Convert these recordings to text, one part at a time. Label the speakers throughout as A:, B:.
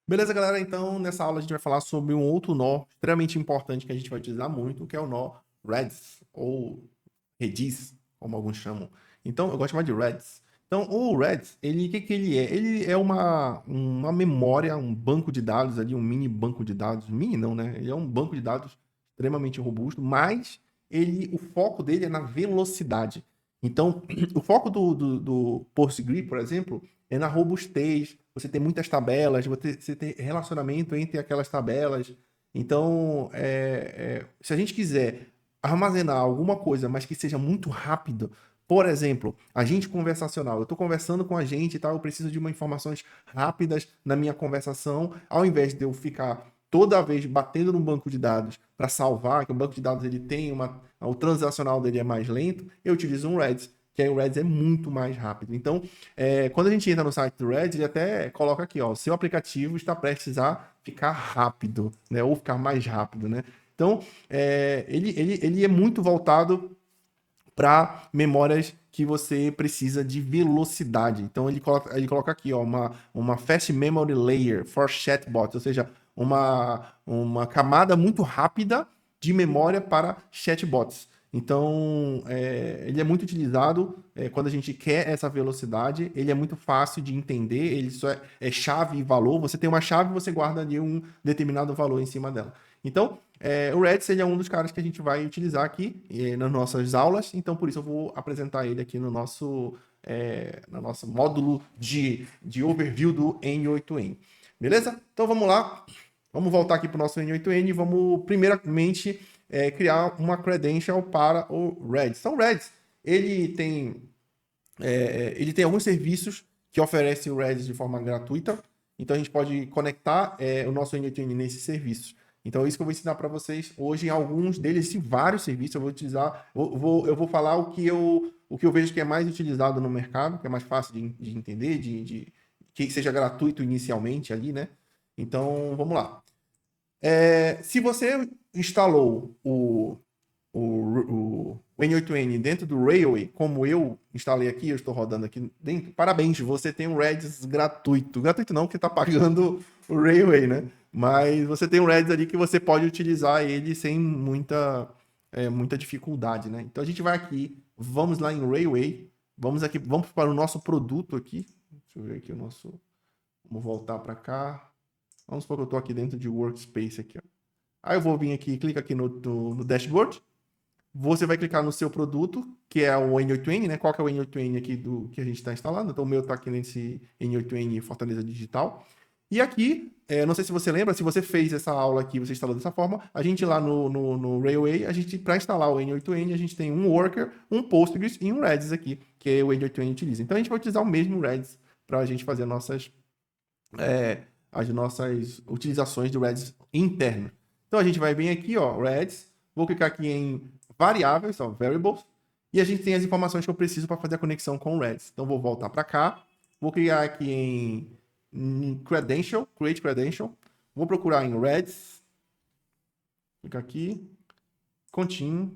A: Beleza, galera? Então, nessa aula a gente vai falar sobre um outro nó extremamente importante que a gente vai utilizar muito, que é o nó Redis, ou Redis, como alguns chamam. Então, eu gosto de chamar de Redis. Então, o Redis, ele, o que que ele é? Ele é uma memória, um banco de dados ali, um mini banco de dados. Mini não, né? Ele é um banco de dados extremamente robusto, mas o foco dele é na velocidade. Então, o foco do Postgre, por exemplo, é na robustez. Você tem muitas tabelas, você tem relacionamento entre aquelas tabelas. Então, se a gente quiser armazenar alguma coisa, mas que seja muito rápido, por exemplo, agente conversacional. Eu estou conversando com a gente e tal, eu preciso de informações rápidas na minha conversação, ao invés de eu ficar toda vez batendo no banco de dados para salvar, que o banco de dados ele tem o transacional dele é mais lento, eu utilizo um Redis, que aí o Redis é muito mais rápido. Então, quando a gente entra no site do Redis, ele até coloca aqui, ó, seu aplicativo está prestes a ficar rápido, né, ou ficar mais rápido, né? Então, ele é muito voltado para memórias que você precisa de velocidade. Então ele coloca aqui, ó, uma Fast Memory Layer for Chatbots, ou seja, uma camada muito rápida de memória para chatbots. Então, ele é muito utilizado quando a gente quer essa velocidade, ele é muito fácil de entender, ele só é chave e valor. Você tem uma chave e você guarda ali um determinado valor em cima dela. Então, o Redis ele é um dos caras que a gente vai utilizar aqui nas nossas aulas, então por isso eu vou apresentar ele aqui no nosso módulo de overview do N8N. Beleza? Então vamos lá, vamos voltar aqui para o nosso N8N e vamos primeiramente criar uma credential para o Redis. Então o Redis ele tem, ele tem alguns serviços que oferecem o Redis de forma gratuita, então a gente pode conectar o nosso N8N nesses serviços. Então, é isso que eu vou ensinar para vocês hoje. Em alguns deles, existem vários serviços. Eu vou utilizar, eu vou falar o que eu vejo que é mais utilizado no mercado, que é mais fácil de entender, que seja gratuito inicialmente ali, né? Então, vamos lá. Se você instalou o N8N dentro do Railway, como eu instalei aqui, eu estou rodando aqui dentro, parabéns, você tem um Redis gratuito. Gratuito não, porque está pagando o Railway, né? Mas você tem um Redis ali que você pode utilizar ele sem muita dificuldade, né? Então a gente vai aqui, vamos lá em Railway, vamos para o nosso produto aqui. Deixa eu ver aqui o nosso. Vamos voltar para cá. Vamos supor que eu estou aqui dentro de Workspace aqui, ó. Aí eu vou vir aqui, clica aqui no dashboard. Você vai clicar no seu produto, que é o N8N, né? Qual que é o N8N aqui do que a gente está instalando? Então, o meu está aqui nesse N8N Fortaleza Digital. E aqui, não sei se você lembra, se você fez essa aula aqui, você instalou dessa forma, a gente lá no Railway, para instalar o N8N, a gente tem um Worker, um Postgres e um Redis aqui, que é o N8N utiliza. Então, a gente vai utilizar o mesmo Redis para a gente fazer as nossas utilizações do Redis interno. Então, a gente vai vir aqui, ó, Redis, vou clicar aqui em variáveis, ó, variables, e a gente tem as informações que eu preciso para fazer a conexão com o Redis. Então, vou voltar para cá, vou clicar aqui em credential, create credential, vou procurar em Redis, clicar aqui, continue,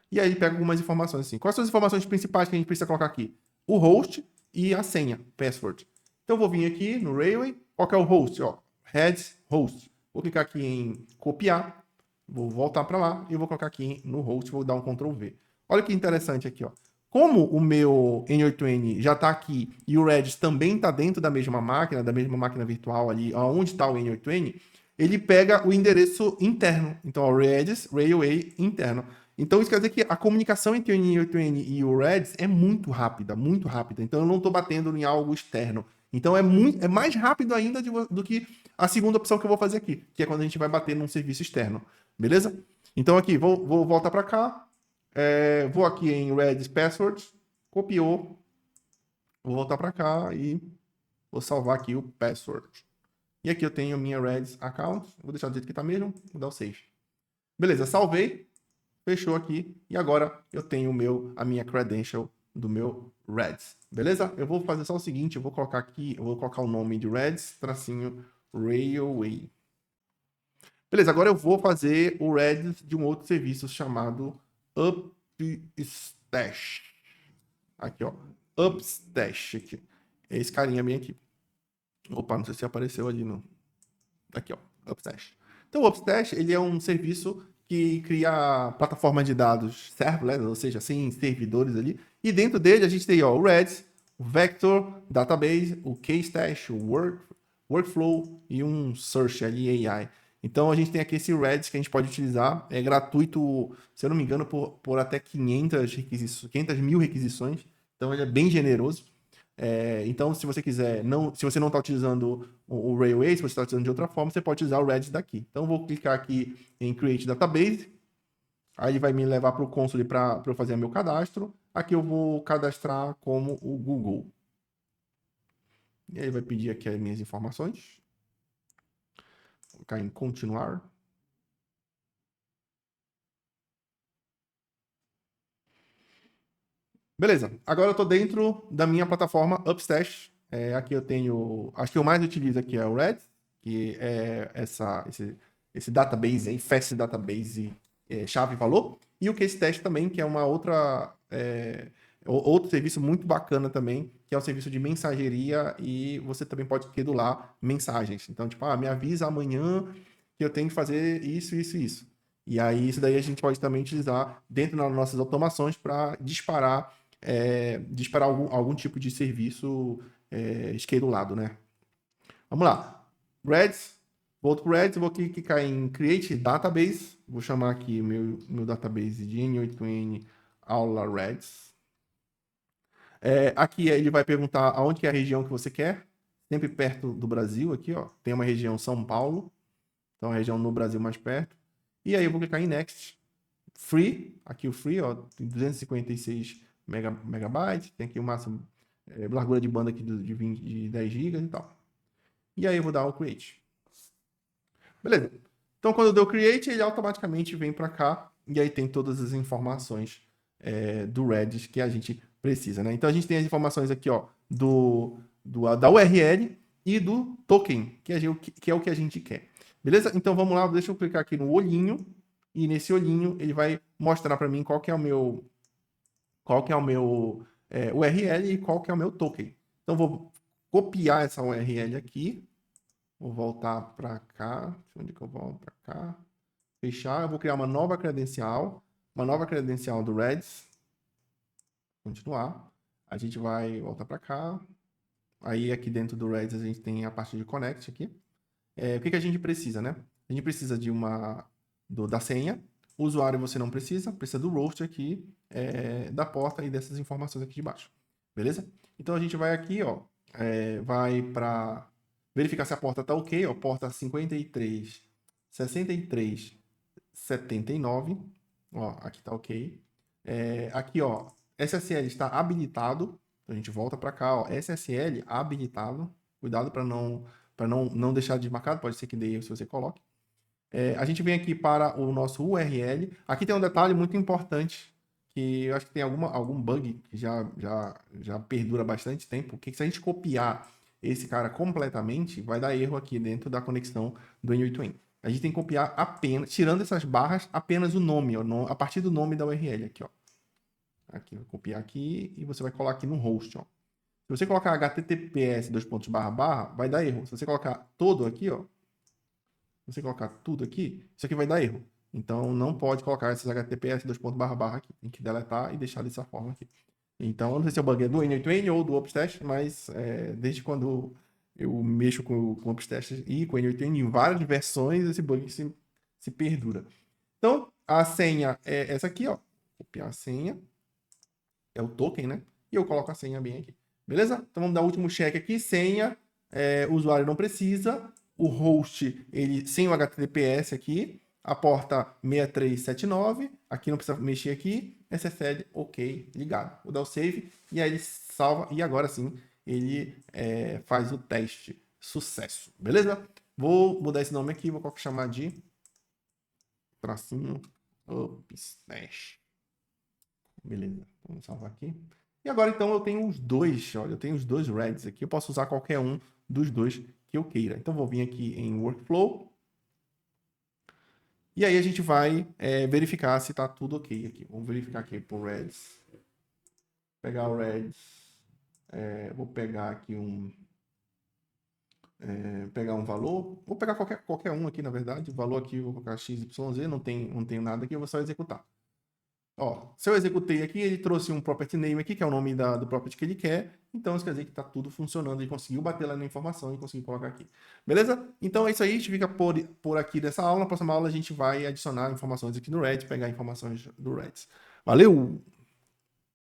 A: e aí pega algumas informações assim. Quais são as informações principais que a gente precisa colocar aqui? O host e a senha, password. Então, eu vou vir aqui no Railway, qual que é o host? Ó, Redis host. Vou clicar aqui em copiar, vou voltar para lá e vou colocar aqui no host, vou dar um Ctrl V. Olha que interessante aqui, ó. Como o meu N8N já está aqui e o Redis também está dentro da mesma máquina virtual ali, onde está o N8N, ele pega o endereço interno. Então, o Redis Railway interno. Então, isso quer dizer que a comunicação entre o N8N e o Redis é muito rápida, muito rápida. Então, eu não estou batendo em algo externo. Então, é mais rápido ainda do que a segunda opção que eu vou fazer aqui, que é quando a gente vai bater num serviço externo. Beleza? Então, aqui, vou voltar para cá. Vou aqui em Redis Passwords, copiou, vou voltar para cá e vou salvar aqui o password. E aqui eu tenho minha Redis account, vou deixar do jeito que está mesmo, vou dar o save. Beleza, salvei, fechou aqui e agora eu tenho a minha credential do meu Redis. Beleza? Eu vou fazer só o seguinte, eu vou colocar aqui, eu vou colocar o nome de Redis, tracinho Railway. Beleza, agora eu vou fazer o Redis de um outro serviço chamado Upstash. Aqui, ó. Upstash. Aqui. É esse carinha bem aqui. Opa, não sei se apareceu ali, não. Aqui, ó, Upstash. Então, o Upstash, ele é um serviço que cria plataforma de dados serverless, ou seja, sem servidores ali. E dentro dele a gente tem ó, o Redis, o Vector, Database, o Kstash, o Workflow e um Search ali, AI. Então a gente tem aqui esse Redis que a gente pode utilizar, é gratuito, se eu não me engano, por até 500 mil requisições. Então ele é bem generoso. Então, se você quiser, se você não está utilizando o Railway, se você está utilizando de outra forma, você pode utilizar o Redis daqui. Então, eu vou clicar aqui em Create Database. Aí ele vai me levar para o console para eu fazer meu cadastro. Aqui eu vou cadastrar como o Google. E aí vai pedir aqui as minhas informações. Vou clicar em continuar. Beleza. Agora eu estou dentro da minha plataforma Upstash. Aqui eu tenho... Acho que eu mais utilizo aqui é o Redis, que é esse database aí, Fast Database, chave valor. E o Kstash também, que é uma outra... outro serviço muito bacana também, que é o serviço de mensageria e você também pode schedular mensagens. Então, tipo, me avisa amanhã que eu tenho que fazer isso, isso e isso. E aí, isso daí a gente pode também utilizar dentro das nossas automações para disparar algum tipo de serviço schedulado, né? Vamos lá. Redis, volto para o Redis, vou clicar em Create Database, vou chamar aqui meu database de N8N Aula Redis. Aqui ele vai perguntar aonde que é a região que você quer, sempre perto do Brasil, aqui, ó. Tem uma região São Paulo, então a região no Brasil mais perto. E aí eu vou clicar em Next. Free, aqui o Free, ó, tem 256 megabytes, tem aqui o máximo, largura de banda aqui de 10 GB e tal. E aí eu vou dar o Create. Beleza. Então quando eu dou Create, ele automaticamente vem para cá e aí tem todas as informações do Redis que a gente precisa, né? Então a gente tem as informações aqui, ó, da URL e do token, que é o que a gente quer. Beleza? Então vamos lá, deixa eu clicar aqui no olhinho e nesse olhinho ele vai mostrar para mim qual que é o meu URL e qual que é o meu token. Então vou copiar essa URL aqui, vou voltar para cá, onde que eu volto para cá, fechar, eu vou criar uma nova credencial do Redis, continuar, a gente vai voltar para cá, aí aqui dentro do Redis a gente tem a parte de connect aqui. O que a gente precisa, né? A gente precisa da senha. O usuário você não precisa do roast aqui, da porta e dessas informações aqui de baixo. Beleza? Então a gente vai aqui, ó, vai para verificar se a porta tá ok, ó, porta 53, 63, 79. Ó, aqui tá ok. Aqui, ó, SSL está habilitado. Então a gente volta para cá, ó, SSL habilitado. Cuidado para não deixar desmarcado, pode ser que dê erro se você coloque. A gente vem aqui para o nosso URL. Aqui tem um detalhe muito importante, que eu acho que tem algum bug que já perdura bastante tempo, que se a gente copiar esse cara completamente, vai dar erro aqui dentro da conexão do N8N. A gente tem que copiar apenas, tirando essas barras, apenas o nome, ó, a partir do nome da URL aqui, ó. Aqui, vou copiar aqui e você vai colar aqui no host, ó. Se você colocar https vai dar erro. Se você colocar todo aqui, ó, se você colocar tudo aqui, isso aqui vai dar erro. Então não pode colocar esses https aqui. Tem que deletar e deixar dessa forma aqui. Então, eu não sei se o bug é do N8N ou do Upstash, mas desde quando eu mexo com o Upstash e com o N8N em várias versões, esse bug se perdura. Então, a senha é essa aqui, ó. Copiar a senha. É o token, né? E eu coloco a senha bem aqui. Beleza? Então vamos dar o último check aqui. Senha, o usuário não precisa. O host, ele sem o HTTPS aqui. A porta 6379. Aqui não precisa mexer aqui. SSL, ok, ligado. Vou dar o save e aí ele salva. E agora sim, ele faz o teste. Sucesso. Beleza? Vou mudar esse nome aqui. Vou chamar de tracinho Upstash. Beleza, vamos salvar aqui. E agora, então, eu tenho os dois, olha, eu tenho os dois Reds aqui. Eu posso usar qualquer um dos dois que eu queira. Então, vou vir aqui em Workflow. E aí, a gente vai verificar se está tudo ok aqui. Vamos verificar aqui por Reds. Pegar o Reds. Vou pegar aqui pegar um valor, vou pegar qualquer um aqui, na verdade, o valor aqui, vou colocar XYZ, não tenho nada aqui, eu vou só executar. Ó, se eu executei aqui, ele trouxe um property name aqui, que é o nome do property que ele quer, então isso quer dizer que está tudo funcionando, ele conseguiu bater lá na informação e conseguiu colocar aqui. Beleza? Então é isso aí, a gente fica por aqui dessa aula, na próxima aula a gente vai adicionar informações aqui no Redis, pegar informações do Redis. Valeu!